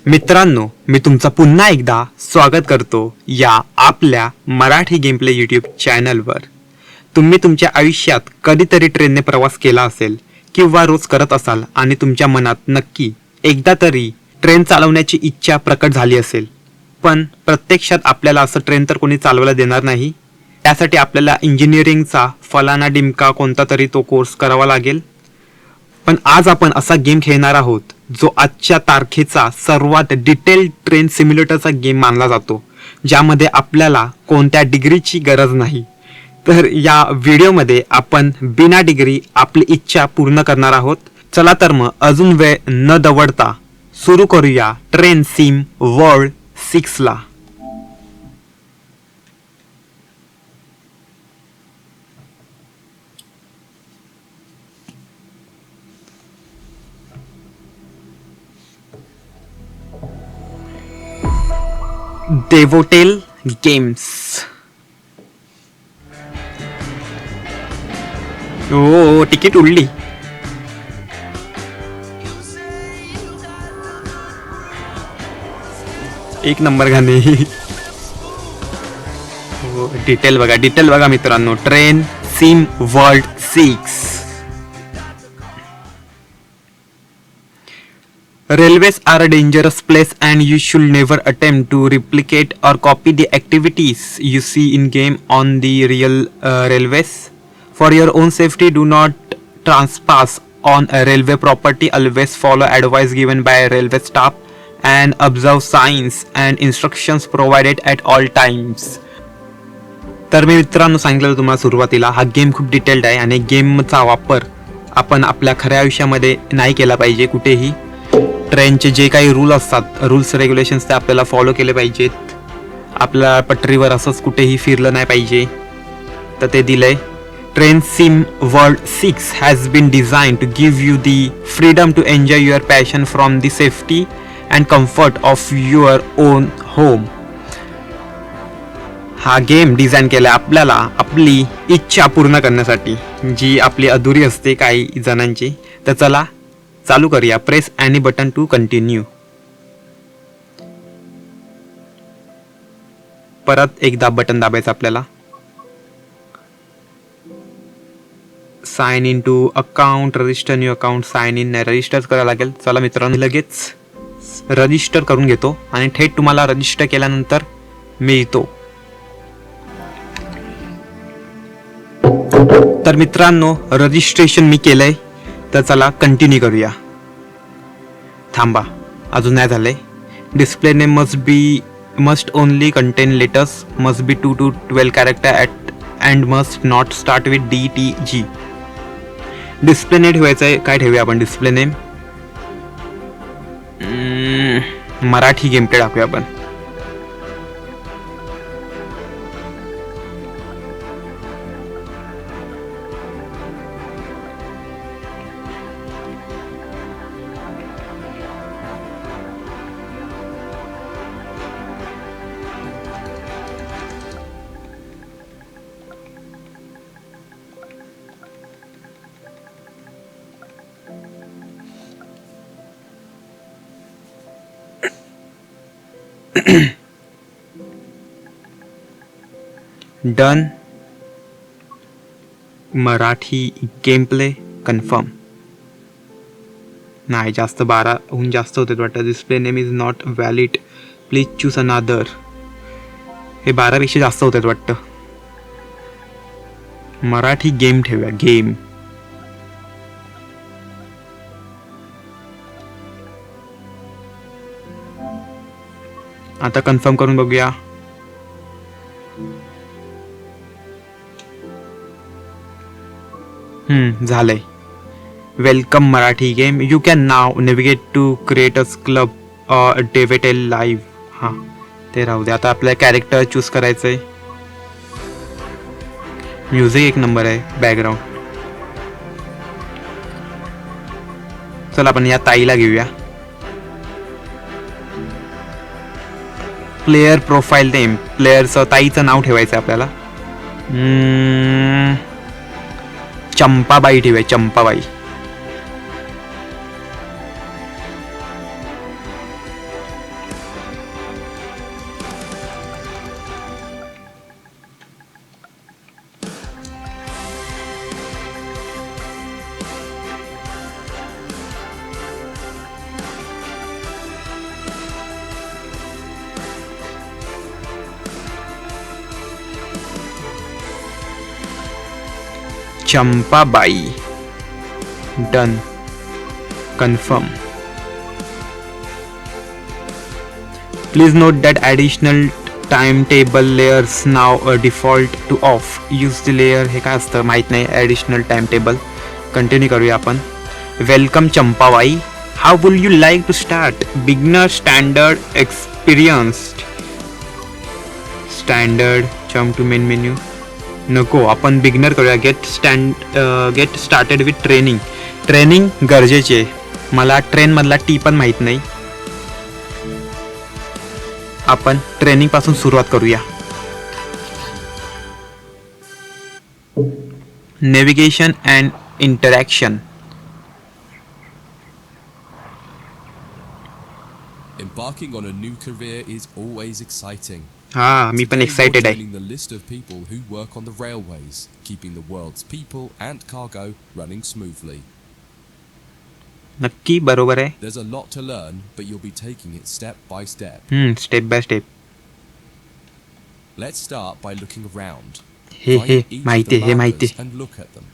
मित्रांनो, मी तुमचं पुन्हा एकदा स्वागत करतो या आपल्या मराठी गेम प्ले यूट्यूब चॅनलवर. तुम्ही तुमच्या आयुष्यात कधीतरी ट्रेनने प्रवास केला असेल किंवा रोज करत असाल आणि तुमच्या मनात नक्की एकदा तरी ट्रेन चालवण्याची इच्छा प्रकट झाली असेल. पण प्रत्यक्षात आपल्याला असं ट्रेन तर कोणी चालवायला देणार नाही. त्यासाठी आपल्याला इंजिनिअरिंगचा फलाना डिमका कोणता तरी तो कोर्स करावा लागेल. पण आज आपण असा गेम खेळणार आहोत जो आजच्या तारखेचा सर्वात डिटेल्ड ट्रेन सिम्युलेटरचा गेम मानला जातो, ज्यामध्ये आपल्याला कोणत्या डिग्रीची गरज नाही. तर या व्हिडिओमध्ये आपण बिना डिग्री आपली इच्छा पूर्ण करणार आहोत. चला तर मग अजून वेळ न दवडता सुरू करूया ट्रेन सिम वर्ल्ड 6 ला. देवोटेल गेम्स. ओ तिकीट उडली. एक नंबर गाणे. डिटेल बघा मित्रांनो. Train sim world 6. Railways are a dangerous place and you should never attempt to replicate or copy the activities you see in game on the real railways. For your own safety, do not trespass on a railway property. Always follow advice given by railway staff and observe signs and instructions provided at all times. तर मी मित्रांनो सांगितलं तुम्हाला सुरुवातीला, हा game खूप detailed आहे आणि गेमचा वापर आपण आपल्या खऱ्या आयुष्यामध्ये नाही केला पाहिजे कुठेही. ट्रेनचे जे काही रूल्स रेग्युलेशन्स ते आपल्याला फॉलो केले पाहिजेत. आपल्या पटरीवर असंच कुठेही फिरलं नाही पाहिजे. तर ते दिलंय. Train sim world 6 has been design to give you the freedom to enjoy your passion from the safety and comfort of your own home. हा गेम डिझाईन केला आपल्याला आपली इच्छा पूर्ण करण्यासाठी, जी आपली अधुरी असते काही जणांची. तर चला चालू करूया. Press any button to continue. परत एकदा बटन दाबायचं आपल्याला. Sign in to account, register new account. Sign in नाही, रजिस्टर करायला लागेल. चला मित्रांनो, लगेच रजिस्टर करून घेतो आणि थेट तुम्हाला रजिस्टर केल्यानंतर मिळतो. तर मित्रांनो, रजिस्ट्रेशन मी केलंय. तर चला कंटिन्यू करूया. थांबा, अजून नाही झालंय. Display name must only content letters, must be 2 to 12 character and must not start with DTG. Display name ठेवायचं आहे. काय ठेवूया आपण display name? Marathi game play टाकूया आपण. Done. Marathi game play confirm. नाही, जास्त 12हून जास्त होते वाटतं. Display name is not valid, please choose अनादर. हे 12पेक्षा जास्त होतात वाटतं. मराठी गेम ठेवूया. गेम. आता कन्फर्म करून बघूया. झालंय. Welcome Marathi game. You can now navigate to creators club डेव्हिटेल लाईव्ह. हां, ते राहू दे. आता आपल्याला कॅरेक्टर चूज करायचंय. म्युझिक एक नंबर आहे. बॅकग्राऊंड. चला आपण या ताईला घेऊया. Player profile name. प्लेयरचं ताईचं नाव ठेवायचं आपल्याला. चंपाबाई ठेवूया. Champabai. Champabai. Done. Confirm. Please note that additional timetable layers now default to off. Use the layer. हे काय असतं माहीत नाही. Additional timetable. कंटिन्यू करूया आपण. Welcome Champabai. How would you like to start? Beginner, standard, experienced. Standard. Jump to main menu. नको, आपण beginner करूया. Get started with training. Training गरजेचे आहे. मला ट्रेनमधला टी पण माहीत नाही. आपण ट्रेनिंग पासून सुरुवात करूया. Navigation and interaction. Embarking on a new career is always exciting. मी पण एक्साइटेड आहे. The list of people who work on the railways, keeping the world's people and cargo running smoothly. नक्की बरोबर आहे. There's a lot to learn, but you'll be taking it step by step. Step by step. Let's start by looking around. हे माहिती आहे. And look at them.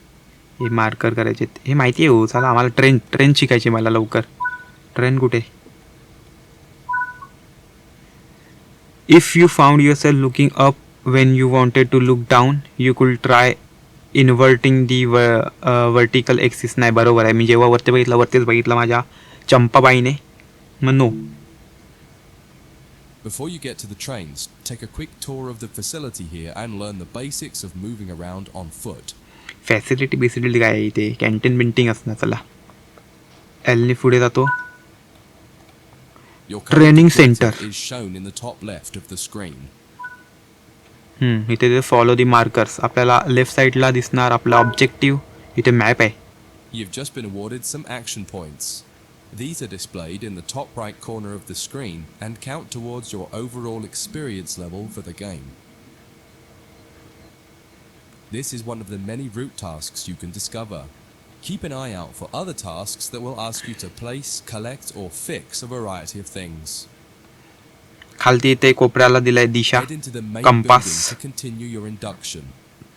हे marker करायचे. हे माहिती आहे. हो चला, आम्हाला ट्रेन शिकायची. मला लवकर. ट्रेन कुठे? If you found yourself looking up when you wanted to look down, you could try inverting the vertical axis. नाही, बरोबर आहे. मी जेव्हा वरती वरतीच बघितलं माझ्या चंपाबाईने. मग no. Before you get to the trains, take a quick tour of the facility here and learn the basics of moving around on foot. Facility काय आहे इथे? कॅन्टीन बिंटिंग असणार. चला, एलनी पुढे जातो. Your Training center is shown in the top left of the screen. इथे ते follow the markers. आपल्याला लेफ्ट साईडला दिसणार आपला ऑब्जेक्टिव्ह. इथे मॅप आहे. You've just been awarded some action points. These are displayed in the top right corner of the screen and count towards your overall experience level for the game. This is one of the many route tasks you can discover. Keep an eye out for other tasks that will ask you to place, collect or fix a variety of things. खालती इथे कोपऱ्याला दिलाय दिशा. Head into the main Compass. building to continue your induction.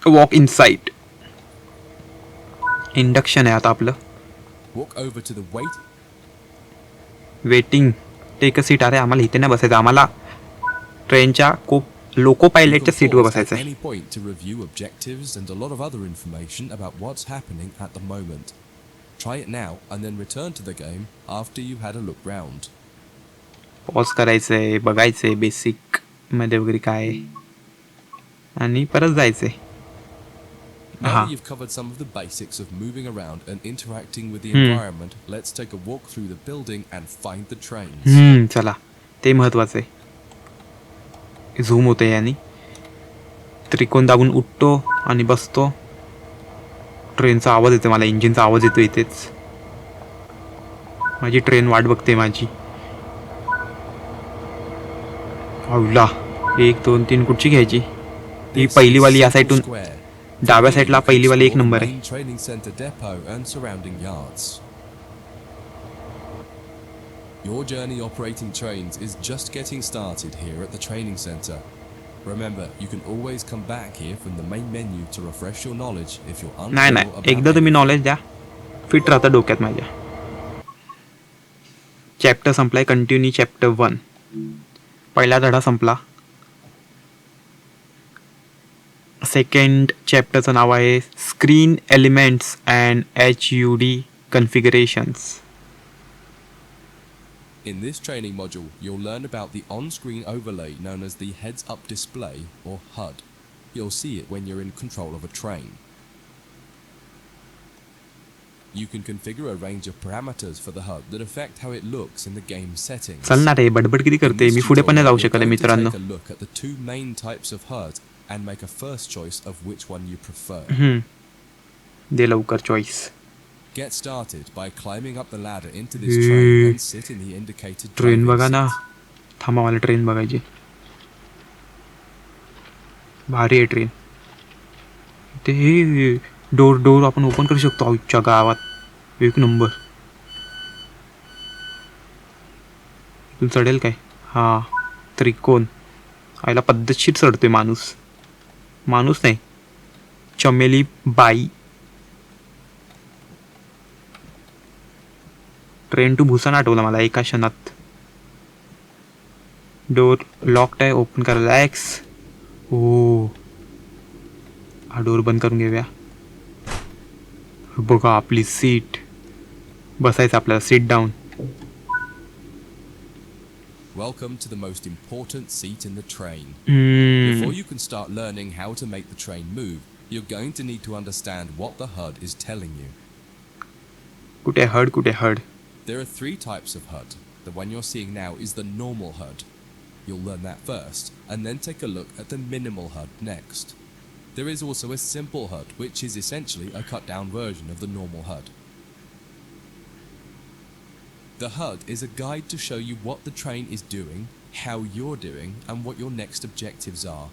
Walk inside. Induction आहे आता आपलं. Walk over to the waiting. Take a seat. अरे आम्हाला इथे नाही बसायचं. आम्हाला ट्रेनच्या लोको पायलटच्या सीटवर बसायचं आहे. any point to review objectives and a lot of other information about what's happening at the moment. Try it now and then return to the game after you've had a look round. Pause करायचंय, बघायचंय basic मध्ये वगैरे काय आणि परत जायचंय. Now that you've covered some of the basics of moving around and interacting with the environment, let's take a walk through the building and find the trains. चला, ते महत्वाचं आहे. झूम होते यानी. त्रिकोण दाबून उठतो आणि बसतो. ट्रेनचा आवाज येतो मला. इंजिनचा आवाज येतो इथेच. माझी ट्रेन वाट बघते माझी. हवला 1 2 3 कुठची घ्यायची? ही पहिलीवाली या साईडून. डाव्या साईडला पहिलीवाली 1 नंबर आहे. Training center depot and surrounding yards. Your journey operating trains is just getting started here at the training center. Remember, you can always come back here from the main menu to refresh your knowledge if you're unsure about. एकदा तुम्ही knowledge द्या, fit राहतं डोक्यात माझ्या. Chapter संपलाय. Continue chapter 1. पहिला धडा संपला. सेकंड चॅप्टरचं नाव आहे screen elements and HUD configurations. In this training module, you'll learn about the on-screen overlay known as the heads-up display or HUD. You'll see it when you're in control of a train. You can configure a range of parameters for the HUD that affect how it looks in the game settings. चलणार आहे, बडबड किती करते मी. पुढे पण नाही जाऊ शकत मित्रांनो. Take a look at the 2 main types of HUD and make a first choice of which one you prefer. दे लवकर choice. Get started by climbing up the ladder into this train and sit in the indicated train बघा ना. थांबा, मला train बघायची. भारी आहे train. ते door आपण ओपन करू शकतो. आऊच्या गावात 1 नंबर. तू चढेल काय? हा, त्रिकोण. आईला पद्धतशीर चढतोय माणूस नाही, चमेली बाई. ट्रेन टू भुसान आठवलं मला एका क्षणात. डोर लॉक्ड आहे, ओपन करायला एक्स. हो, हा डोर बंद करून घेऊया. बघा आपली सीट, बसायचं आपल्याला, sit down. Welcome to the most important seat in the train. Hmm. Before you can start learning how to make the train move, you're going to need to understand what the HUD is telling you. कुठे HUD? There are 3 types of HUD. The one you're seeing now is the normal HUD. You'll learn that first, and then take a look at the minimal HUD next. There is also a simple HUD, which is essentially a cut-down version of the normal HUD. The HUD is a guide to show you what the train is doing, how you're doing, and what your next objectives are.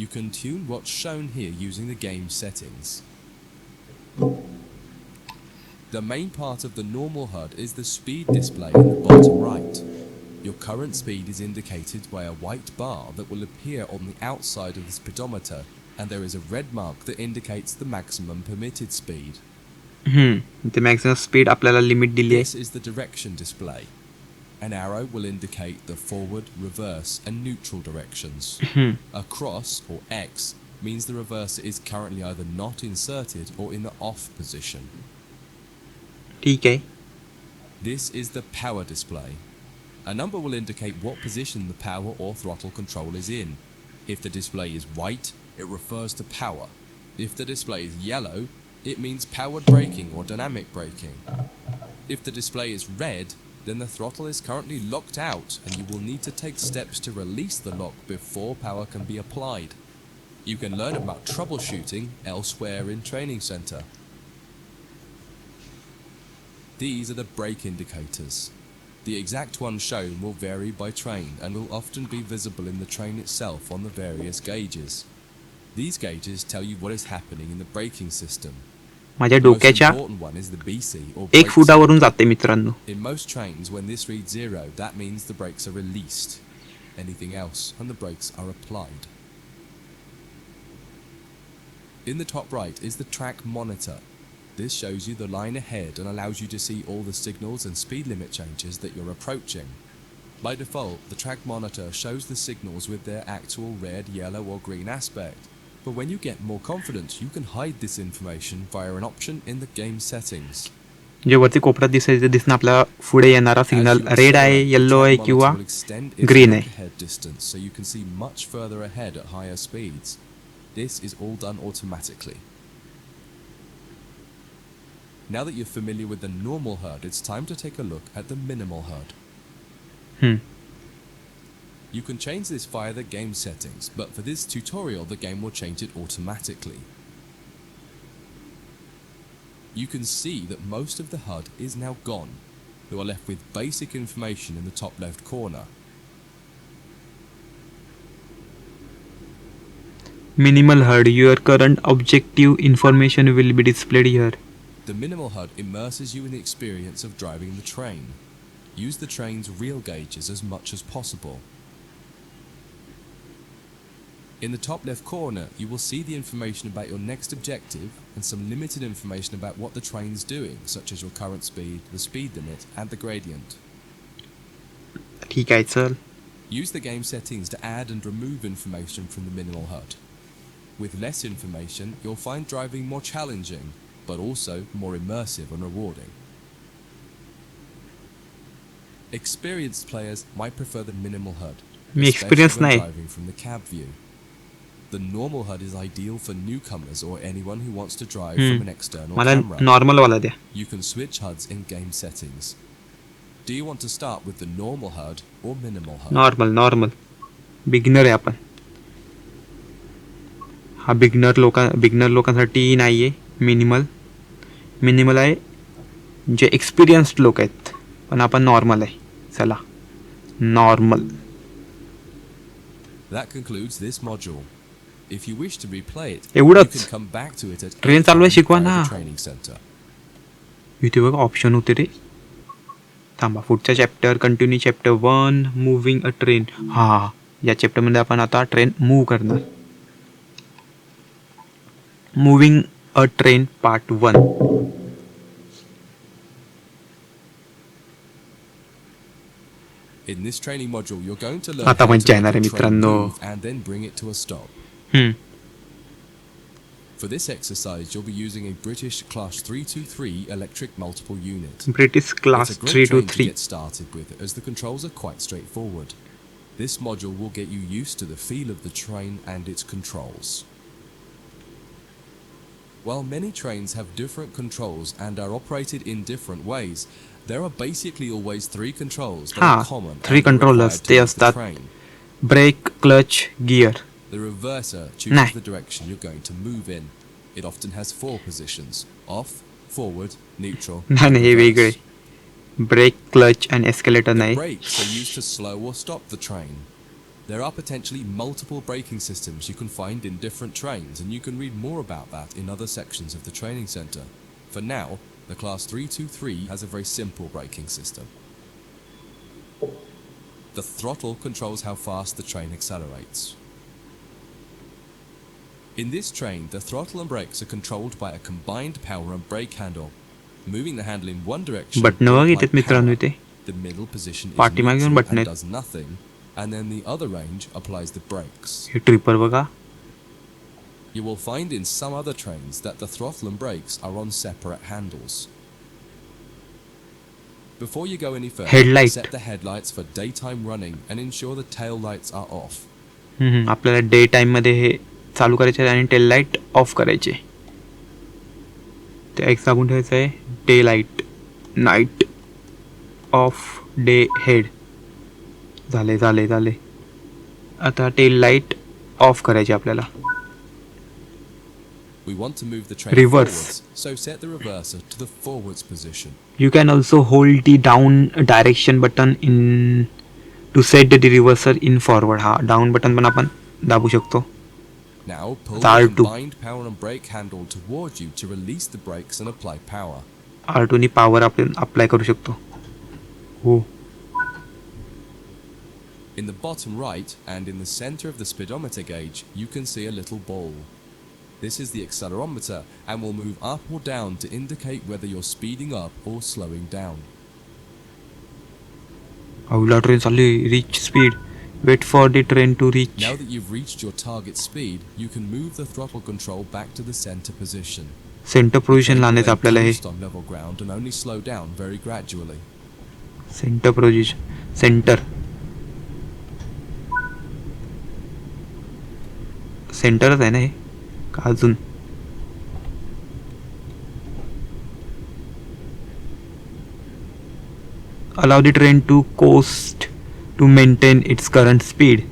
You can tune what's shown here using the game settings. The main part of the normal HUD is the speed display in the bottom right. Your current speed is indicated by a white bar that will appear on the outside of the speedometer, and there is a red mark that indicates the maximum permitted speed. ते maximum speed आपल्याला limit दिली आहे. This is the direction display. An arrow will indicate the forward, reverse, and neutral directions. A cross, or X, means the reverser is currently either not inserted or in the off position. ठीक आहे. This is the power display. A number will indicate what position the power or throttle control is in. If the display is white, it refers to power. If the display is yellow, it means powered braking or dynamic braking. If the display is red, then the throttle is currently locked out and you will need to take steps to release the lock before power can be applied. You can learn about troubleshooting elsewhere in Training Center. These are the brake indicators. The exact one shown will vary by train and will often be visible in the train itself on the various gauges. These gauges tell you what is happening in the braking system. माझ्या The most डोक्याच्या important one is the BC or 1 brake फुटावरून signal. जाते मित्रांनो. In most trains, when this reads 0, that means the brakes are released. Anything else, and the brakes are applied. In the top right is the track monitor. This shows you the line ahead and allows you to see all the signals and speed limit changes that you're approaching. By default, the track monitor shows the signals with their actual red, yellow or green aspect. But when you get more confident, you can hide this information via an option in the game settings. जे वरती कोपऱ्यात दिसणं आपल्याला पुढे येणारा signal red आहे, yellow आहे किंवा ग्रीन आहे. Head distance, so you can see much further ahead at higher speeds. This is all done automatically. Now that you're familiar with the normal HUD, it's time to take a look at the minimal HUD. You can change this via the game settings, but for this tutorial the game will change it automatically. You can see that most of the HUD is now gone. You are left with basic information in the top left corner. Minimal HUD, your current objective information will be displayed here. The minimal HUD immerses you in the experience of driving the train. Use the train's real gauges as much as possible. In the top left corner, you will see the information about your next objective and some limited information about what the train's doing, such as your current speed, the speed limit, and the gradient. ठीक आहे चल. Use the game settings to add and remove information from the minimal HUD. With less information, you'll find driving more challenging, but also more immersive and rewarding. Experienced players might prefer the minimal HUD, me experience especially when नाही. driving from the cab view. The normal HUD is ideal for newcomers or anyone who wants to drive from an external मला camera. Normal वाला द्या. You can switch HUDs in game settings. Do you want to start with the normal HUD or minimal HUD? Normal beginner आहे आपण. हा beginner लोकांसाठी नाही आहे. Minimal आहे जे एक्सपिरियन्स्ड लोक आहेत, पण आपण नॉर्मल आहे. चला normal. That concludes this module. If you wish to replay it, एवढंच. you can come back to it at train any चालू आहे time शिकवा via ना. the training center. इथे बघा ऑप्शन होते रे. थांबा, पुढचा चॅप्टर कंटिन्यू चॅप्टर 1 मुव्हिंग अ ट्रेन. हा, या चॅप्टरमध्ये आपण आता ट्रेन मूव्ह करणार. Moving a train part 1. In this training module, you're going to learn आता how मज्जा to येणार make आहे a train मित्रांनो. move and then bring it to a stop. For this exercise, you'll be using a British Class 323 electric multiple unit. British class It's a great train to 323. get started with as the controls are quite straightforward. This module will get you used to the feel of the train and its controls. While many trains have different controls and are operated in different ways, there are basically always three controls that are common three and are controllers required ते to move the असतात. train. Brake, clutch, gear. The reverser chooses Nej. the direction you're going to move in. It often has 4 positions: off, forward, neutral, नाही and नाही, हे वेगळे. reverse. Break, clutch आणि escalator The नाही. brakes are used to slow or stop the train. There are potentially multiple braking systems you can find in different trains, and you can read more about that in other sections of the training center. For now, the Class 323 has a very simple braking system. The throttle controls how fast the train accelerates. In this train, the throttle and brakes are controlled by a combined power and brake handle. Moving the handle in one direction बटणं will बघ apply इथे मित्रांनो power. इथे. The middle position is पाठीमागे neutral बटणं and आहेत. does nothing, and then the other range applies the brakes. हे tripper बघा. You will find in some other trains that the throttle and brakes are on separate handles. Before you go any further, Headlight. set the headlights for daytime running and ensure the tail lights are off. आपल्याला day time मध्ये हे चालू करायचे आणि tail light of करायचे. ते एक सांगून ठेवायचं आहे. Day light, night, of, day, head. झाले झाले झाले. आता टेल लाईट ऑफ करायची आपल्याला. We want to move the train Reverse. forwards, so set the reverser to the forwards position. You can also hold the down direction button in to set the reverser in forward. हा down button पण आपण दाबू शकतो. Now pull आता the R2. combined power and brake handle towards you to release the brakes and apply power. R2 नी power आपण apply करू शकतो. हो. In the bottom right and in the center of the speedometer gauge, you can see a little ball. This is the accelerometer and will move up or down to indicate whether you're speeding up or slowing down. अवला train चालली. Reach speed. Wait for the train to reach. Now that you've reached your target speed, you can move the throttle control back to the center position. Centre position Train will लावण्याचं then आपल्याला हे. coast on level ground and only slow down very gradually. Centre position. Centre. सेंटरच आहे ना हे का अजून. allow the train to coast to maintain its current speed.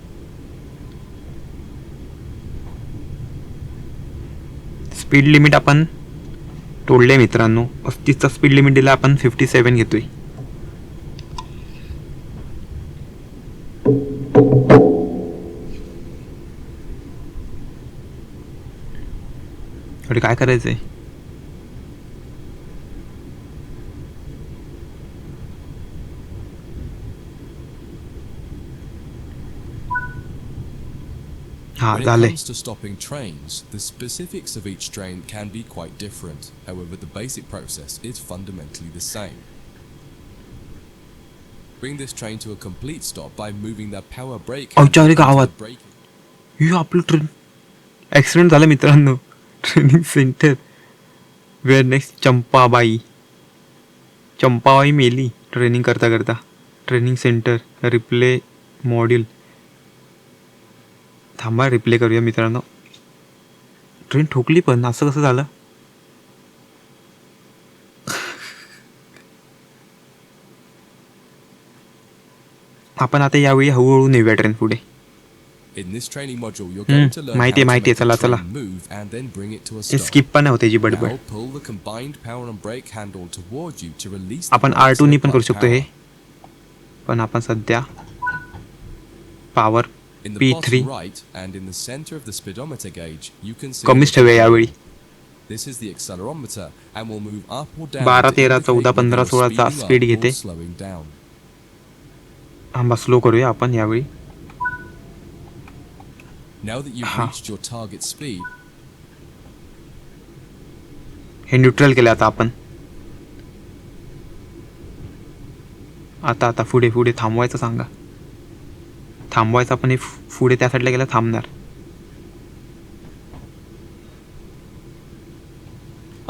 Speed limit आपण तोडले मित्रांनो. 35चा स्पीड लिमिट दिला आपण. 57 घेतोय. अरे काय करायचंय. हा When it झाले. comes to stopping trains, the specifics of each train can be quite different. However, the basic process is fundamentally the same. Bring this train to a complete stop by moving the power brake handle औपचारिक into the आवाज. brake. हे आपलं train accident झालं मित्रांनो. Training centre. Where next Champabai. Champabai मेली training करता करता. Training centre. Replay module. थांबा रिप्ले करूया मित्रांनो. ट्रेन ठोकली पण असं कसं झालं. आपण आता यावेळी हळूहळू नेऊया ट्रेन पुढे. In this training module, you're going to learn how माहिती to आहे. make the चला चला. train move and then bring it to a हे stop. स्किप पण होते जी बडबड. Now pull the combined power and brake handle towards you to release the आपण brakes R2 नी and पण करू apply शकतो हे. power. पण आपण सध्या power In the P3 bottom right and in the center of the speedometer gauge, you can see कमीच ठेवूया यावेळी. this is the accelerometer and will move up or down 12, to 13, indicate 14, whether 15, you're 16 चा speeding speed up घेते. or slowing down. आंबा slow करूया आपण यावेळी. Now that you've reached your target speed, हे न्यूट्रल केलं आता आपण. आता आता पुढे पुढे थांबवायचं सांगा. थांबवायचं पण हे पुढे त्या साईडला गेला थांबणार.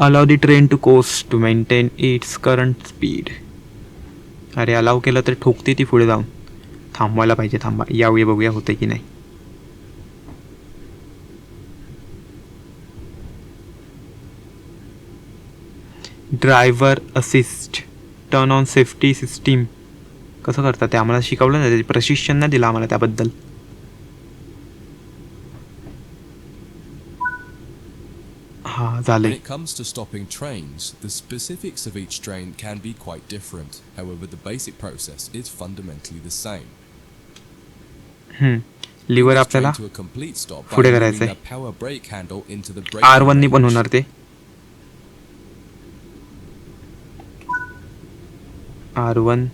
Allow the train to coast to maintain its current speed. अरे अलाव केलं तर ठोकते ती पुढे जाऊन. थांबवायला पाहिजे. थांबा यावेळी बघूया होतं की नाही. Driver assist turn on safety system. कसं करतात ते आम्हाला शिकवलं नाही. प्रशिक्षण नाही दिलं आम्हाला त्याबद्दल. हां झाले. When it comes to stopping trains, the specifics of each train can be quite different. However, the basic process is fundamentally the same. Lever Bring this आपल्याला train to a complete stop by पुढे moving करायचंय. the power brake handle into the braking R1 नी पण range. होणार ते. R1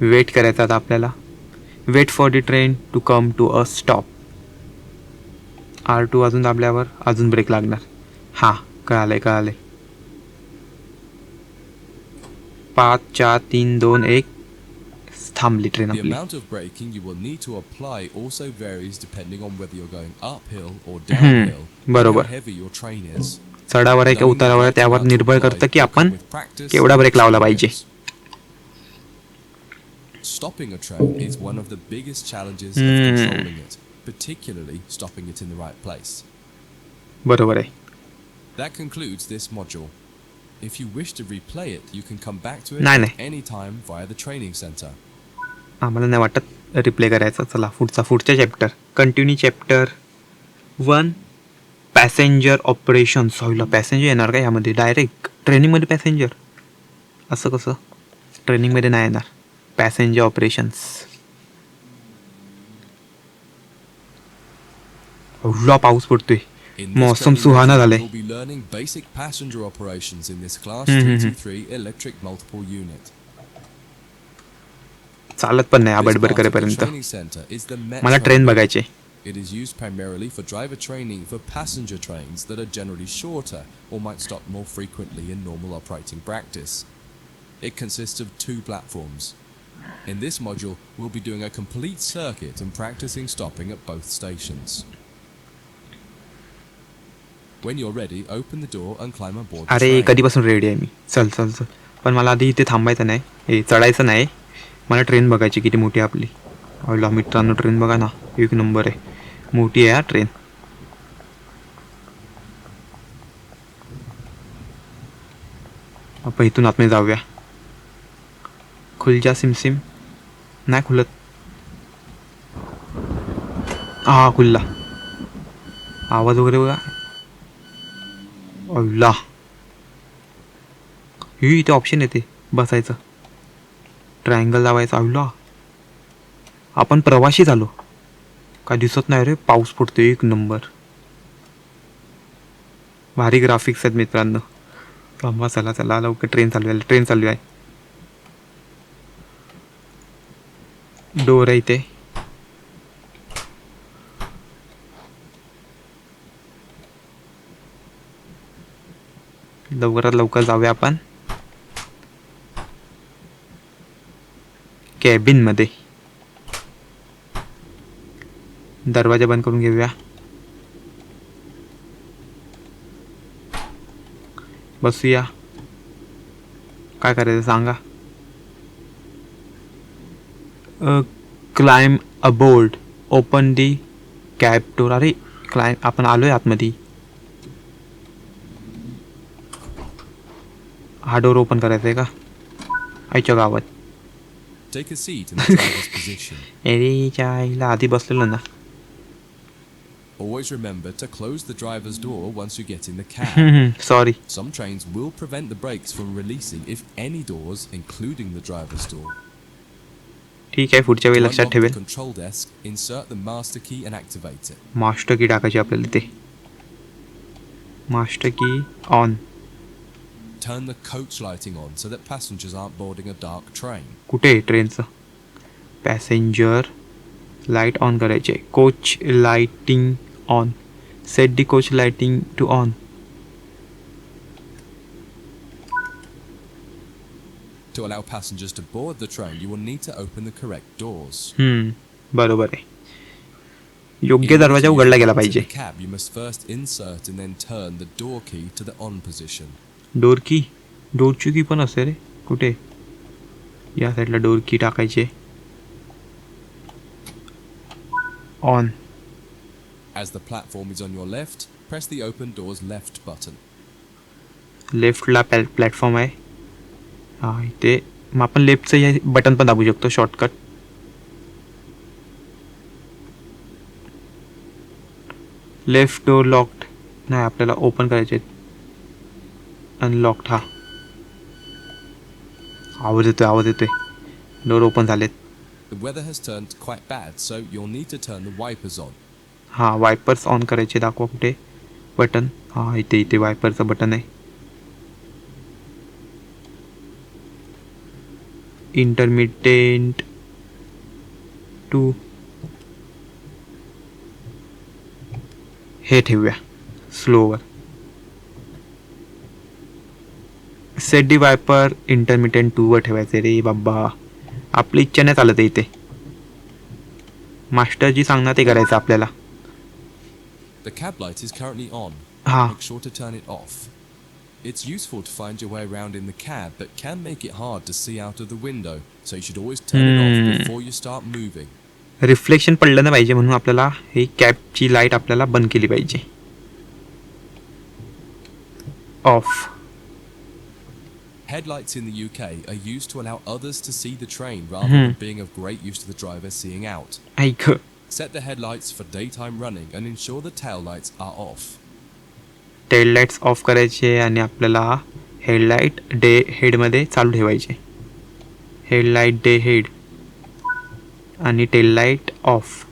weight करायचा आता आपल्याला. Wait for the train to come to a stop. R2 अजून दाबल्यावर अजून ब्रेक लागणार. हां कळालंय. 5 4 3 2 1 थांबली ट्रेन The आपली. amount of braking you will need to apply also varies depending on whether you're going uphill or downhill and how बरोबर. heavy your train is. चढावर आहे का Knowing the उतारावर आहे right त्यावर amount to निर्भर apply करतं की will आपण come with practice केवढा and ब्रेक लावला पाहिजे. experience. Stopping a train is one of the biggest challenges of controlling it, particularly stopping it in the right place. बरोबर आहे. That concludes this module. If you wish to replay it, you can come back to it नाही, at any time via the training center. आम्हाला नाही वाटत replay करायचा. चला पुढच्या chapter continue. Chapter 1 passenger operation. सॉईला पॅसेंजर येणार का यामध्ये डायरेक्ट ट्रेनिंगमध्ये पॅसेंजर. असं कसं ट्रेनिंगमध्ये नाही येणार पॅसेंजर ऑपरेशन्स. एवढा पाऊस पडतोय. In this मौसम training सुहाना module, झाले. you'll be learning basic passenger operations in this Class 23 electric multiple unit. चालत पण नाही This आबडबर part of the करेपर्यंत. training center is the Met मला train ट्रेन building. बघायचे. It is used primarily for driver training for passenger trains that are generally shorter or might stop more frequently in normal operating practice. It consists of 2 platforms. In this module, we'll be doing a complete circuit and practicing stopping at both stations. When you're ready, open the door and climb aboard the अरे train. कधीपासून ready आहे मी. चल पण मला आधी इथे थांबायचं नाही. हे चढायचं नाही. मला ट्रेन बघायची किती मोठी आहे आपली. अहो मित्रांनो ट्रेन बघा ना. एक नंबर आहे. मोठी आहे हा ट्रेन. आपण इथून आतमध्ये जाऊया. खुलजा सिमसिम. नाही खुलत. हा खुलला. आवाज वगैरे बघा. अल्ला ही इथे ऑप्शन येते बसायचं. ट्रायंगल लावायचं. अल्ला आपण प्रवासी झालो. काय दिसत नाही रे. पाऊस पडतो एक नंबर. भारी ग्राफिक्स आहेत मित्रांनो. थांबा चला लवकर ट्रेन चालू आहे. डोर आहे इथे. लवकरात लवकर जाऊया आपण कॅबिन मध्ये. दरवाजा बंद करून घेऊया. बसूया. काय करायचं सांगा. Climb aboard. Open the cab door. अरे क्लाइम आपण आलोय आतमध्ये. हा डोर ओपन करायचा आहे का आईच्या गावात. Take a seat in the driver's position. अरे चायला आधी बसलेलो ना. Always remember to close the driver's door once you get in the cab. Sorry. Some trains will prevent the brakes from releasing if any doors, including the driver's door. ठीक आहे पुढच्या वेळी To लक्षात unlock the ठेवेल. control desk, insert the master key and activate it. Master की टाकायची आपल्याला ते. मास्टर की on. Turn the coach lighting on so that passengers aren't boarding a dark train. कुठे आहे ट्रेनचं. पॅसेंजर लाईट ऑन करायचे. Coach lighting on. Set the coach lighting to on. To allow passengers to board the train, you will need to open the correct doors. बरोबर आहे. In योग्य order to दरवाजा use उघडला the गेला buttons in पाहिजे. the cab, you must first insert and then turn the door key to the on position. डोरची की पण असते रे. कुठे? या साईडला डोर की टाकायचे. On. As the platform is on your left, press the open doors left button. लेफ्टला platform आहे. हां इथे मग आपण लेफ्टचं हे बटन पण दाबू शकतो शॉर्टकट. लेफ्ट डोर लॉक्ड नाही आपल्याला ओपन करायचे. अनलॉक्ड. हा आवाज येतोय. डोर ओपन झालेत. The weather has turned quite bad, so you'll need to turn the wipers on. हां वायपर्स ऑन करायचे. दाखवा कुठे बटन. हां इथे वायपरचं बटन आहे. इंटरमिटेंट टू हे ठेवूया स्लोवर. सेट दी वायपर इंटरमिटेंट 2 वर ठेवायचे रे बाबा. आपली इच्छा नाही चालत आहे इथे. मास्टरजी सांगणार ते करायचं आपल्याला. The cab light is currently on. हां Make sure to turn it off. It's useful to find your way around in the cab, but can make it hard to see out of the window, so you should always turn it off before you start moving. Reflection पडलं नाही पाहिजे म्हणून आपल्याला ही कॅबची light आपल्याला बंद केली पाहिजे. Of. Headlights in the UK are used to allow others to see the train rather than being of great use to the driver seeing out. ऐक. Set the headlights for daytime running and ensure the tail lights are off. Tail lights off करायचे आणि आपल्याला headlight day हेडमध्ये चालू ठेवायचे. Headlight day head आणि tail light off.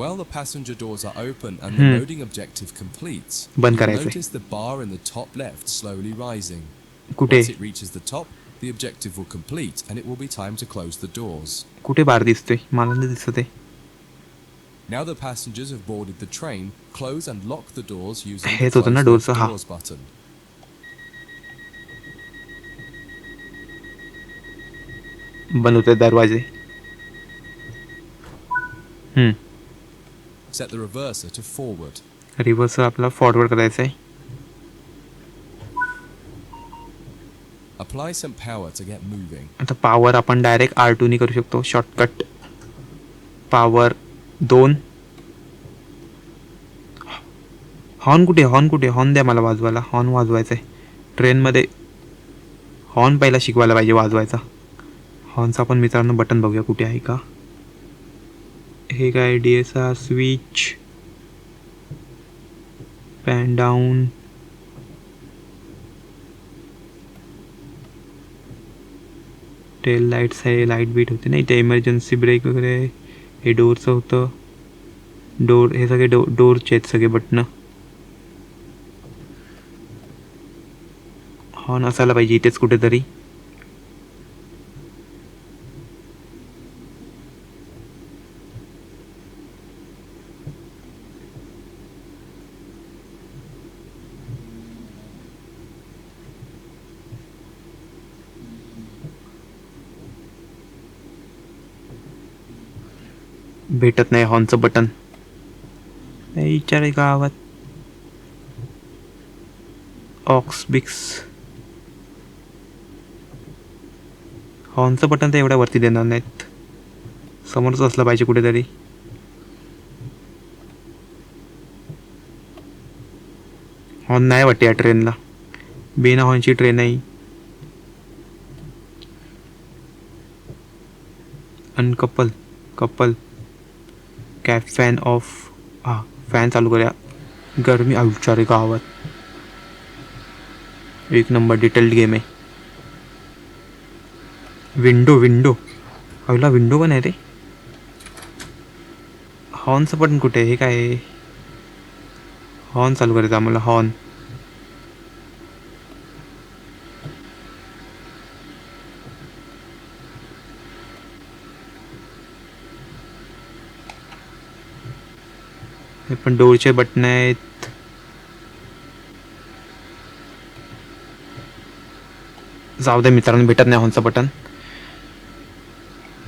While the passenger doors are open and the loading objective completes, बंद you'll करायचे. notice the bar in the top left slowly rising. कुठे Once it reaches the top, the objective will complete and it will be time to close the doors. कुठे बार दिसतोय मला नाही दिसत आहे. Now the passengers have boarded the train, close and lock the doors using the हेच होतं ना close डोरचं. the हा doors button. बंद होते दरवाजे. Set the reverser to forward. Reverse आपल्याला फॉरवर्ड करायचं आहे. Apply some power to get moving. आता पॉवर आपण डायरेक्ट R2 करू शकतो शॉर्टकट. पॉवर 2. हॉर्न कुठे हॉर्न द्या मला वाजवायला. हॉर्न वाजवायचं आहे ट्रेनमध्ये. हॉर्न पहिला शिकवायला पाहिजे वाजवायचा. हॉर्नचा पण मित्रांनो बटन बघूया कुठे आहे का. हे काय DSR switch pan down. Tail lights आहे. लाईट बीट होते नाही ते इमर्जन्सी ब्रेक वगैरे. हे डोरचं होतं. डोर हे सगळे डोरचे आहेत सगळे बटणं. हॉर्न असायला पाहिजे इथेच कुठेतरी. भेटत नाही हॉर्नचं बटन. विचार आहे गावात. ऑक्स बिक्स. हॉर्नचं बटन तर एवढ्या वरती देणार नाहीत. समोरच असलं पाहिजे कुठेतरी. हॉर्न नाही वाटते या ट्रेनला. बिना हॉर्नची ट्रेन आहे. अनकपल कपल कॅब फॅन ऑफ. हां फॅन चालू करूया. गरमी विचार आहे गावात. एक नंबर डिटेल्ड गेम आहे. विंडो हवला विंडो पण आहे रे. हॉर्नचं बटन कुठे आहे. हे काय आहे. हॉर्न चालू करायचं आम्हाला. हॉर्न हे पण डोरचे बटन आहेत. जाऊ दे मित्रांनो, भेटत नाही हॉर्नचं बटन.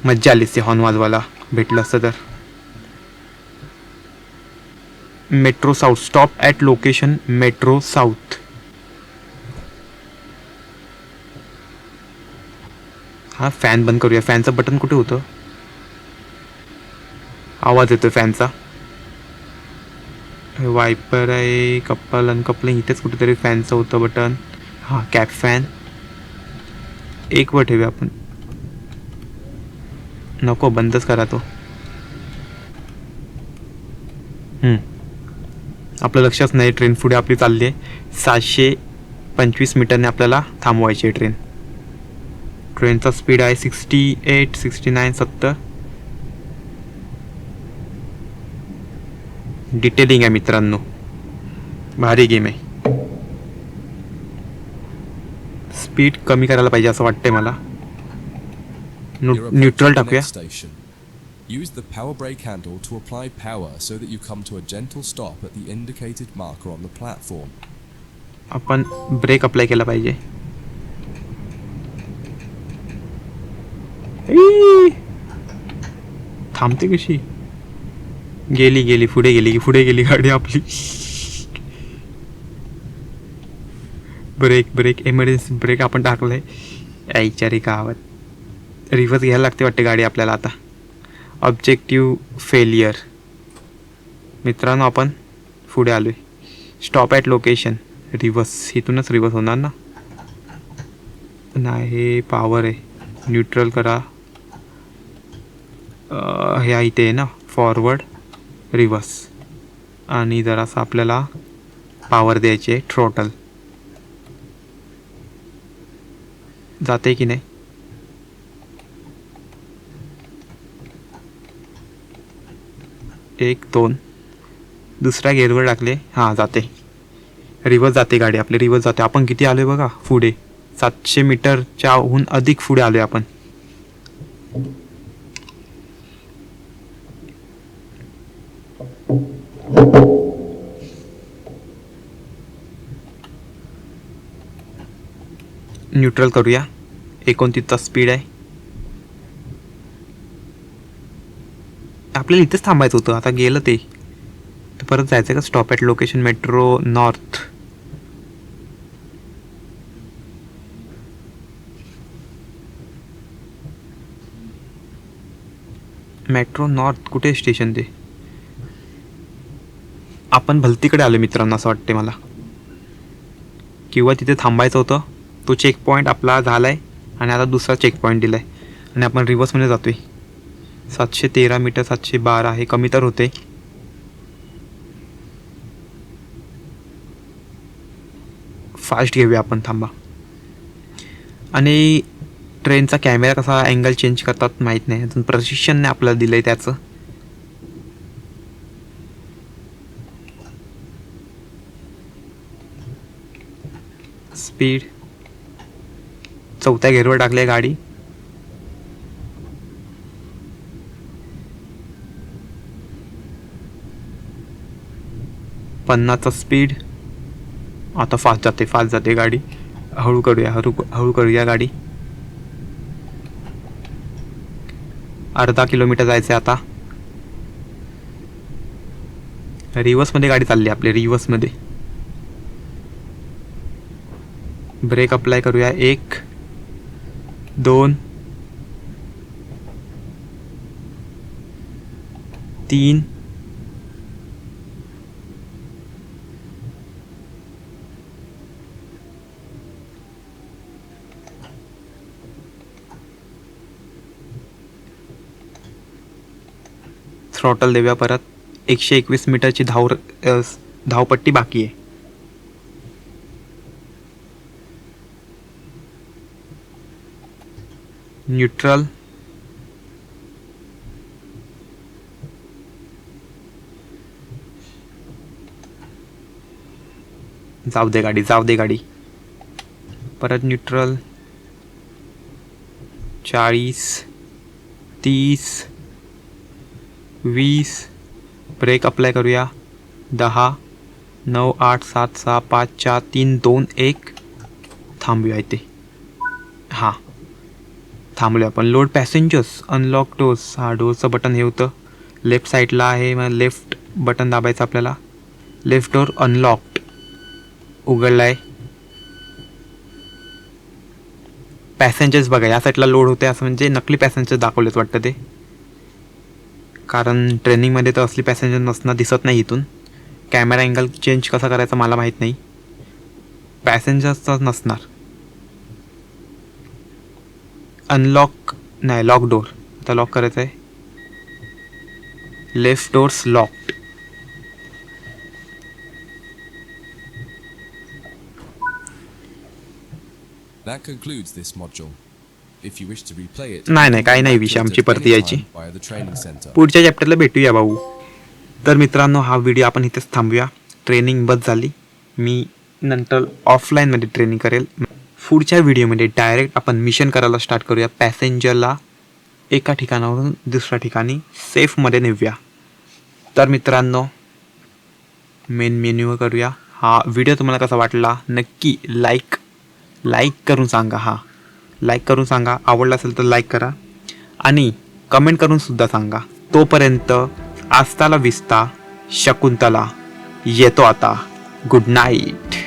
मज्जा आलीच ते हॉर्न वाजवायला भेटलं असतं तर. Metro south, stop at location metro south. हा फॅन बंद करूया. फॅनचं बटन कुठे होतं? आवाज येतो फॅनचा. वायपर आहे, कपल अनकपलिंग इथेच कुठेतरी फॅनचं होतं बटन. हां, कॅप फॅन. एक वर ठेवूया आपण. नको, बंदच करा तो. आपलं लक्षच नाही. ट्रेन पुढे आपली चालली आहे. 725 मीटरने आपल्याला थांबवायची आहे ट्रेन. ट्रेनचा स्पीड आहे 68, 69, 70. डिटेलिंग आहे मित्रांनो, भारी गेम आहे. स्पीड कमी करायला पाहिजे असं वाटतंय मला. You're न्यूट्रल approaching the टाकूया. next station. Use the power brake handle to apply power so that you come to a gentle stop at the indicated marker on the platform. आपण break apply केला पाहिजे. थांबते कशी? गेली पुढे गेली गाडी आपली. ब्रेक इमर्जन्सी ब्रेक आपण टाकलाय. यायच्या रे गावात. रिव्हर्स घ्यायला लागते वाटते गाडी आपल्याला आता. Objective failure. मित्रांनो, आपण पुढे आलोय. Stop at location. रिव्हर्स, इथूनच रिव्हर्स होणार ना? नाही, पॉवर आहे. न्यूट्रल करा. ह्या इथे आहे ना, फॉरवर्ड, रिव्हर्स. आणि जरासं आपल्याला पॉवर द्यायची आहे. थ्रोटल जाते की नाही? 1, 2. दुसऱ्या गेअरवर टाकले. हां, जाते. रिव्हर्स जाते गाडी आपली, रिव्हर्स जाते. आपण किती आलोय बघा पुढे. 700 मीटरच्या हून अधिक पुढे आलोय आपण. न्यूट्रल करूया. 29चा स्पीड आहे. आपल्याला इथेच थांबायचं होतं, आता गेलं ते. परत जायचं का? Stop at location metro north. Metro north कुठे स्टेशन ते? आपण भलतीकडे आलो मित्रांनो असं वाटते मला. किंवा तिथे थांबायचं होतं. तो चेक पॉईंट आपला झाला आहे आणि आता दुसरा चेक पॉईंट दिला आहे आणि आपण रिव्हर्समध्ये जातो आहे. 713 मीटर, 712 आहे. कमी तर होते. फास्ट घेऊया आपण, थांबा. आणि ट्रेनचा कॅमेरा कसा अँगल चेंज करतात माहीत नाही अजून. प्रशिक्षणने आपल्याला दिलं आहे त्याचं. स्पीड 4थ्या गेअरवर टाकली गाडी. पन्नासचा स्पीड. आता फास्ट जाते गाडी. हळू करूया गाडी. अर्धा किलोमीटर जायचं आता. रिव्हर्समध्ये गाडी चालली आपली, रिव्हर्समध्ये. ब्रेक अप्लाय करूया. 1, 2, 3. थ्रॉटल देऊया परत. 121 मीटरची धावपट्टी बाकी आहे. न्यूट्रल. जाऊ दे गाडी. परत न्यूट्रल. 40, 30, 20. ब्रेक अप्लाय करूया. 10, 9, 8, 7, 6, 5, 4, 3, 2, 1. थांबूया इथे. थांबलो आपण. Load passengers, unlock doors. हा डोअरचं बटन हे होतं, लेफ्ट साईडला आहे. मग लेफ्ट बटन दाबायचं आपल्याला. लेफ्ट डोअर अनलॉक्ड, उघडला आहे. पॅसेंजर्स बघा या साईडला लोड होते, असं म्हणजे नकली पॅसेंजर दाखवलेत वाटतं ते, कारण ट्रेनिंगमध्ये तर असली पॅसेंजर नसणं दिसत नाही इथून. कॅमेरा अँगल चेंज कसा करायचा मला माहीत नाही. पॅसेंजर्सच नसणार. अनलॉक नाही, लॉक डोअर. आता लॉक करायचं आहे. Left doors locked. That concludes this module. If you wish to replay it, नाही you नाही can काही go नाही back विषय to it आमची at परती any यायची. time via the training center. पुढच्या चॅप्टरला भेटूया भाऊ. तर मित्रांनो हा व्हिडिओ आपण इथेच थांबूया. ट्रेनिंग बस झाली. मी नंतर ऑफलाईनमध्ये ट्रेनिंग करेल. पुढच्या व्हिडिओमध्ये डायरेक्ट आपण मिशन करायला स्टार्ट करूया. पॅसेंजरला एका ठिकाणावरून दुसऱ्या ठिकाणी सेफमध्ये नेऊया. तर मित्रांनो मेन मेन्यूवर करूया. हा व्हिडिओ तुम्हाला कसा वाटला नक्की लाईक करून सांगा. लाईक करून सांगा. आवडला असेल तर लाईक करा आणि कमेंट करून सुद्धा सांगा. तोपर्यंत आस्ताला विस्ता शकुंतला येतो आता. Good night.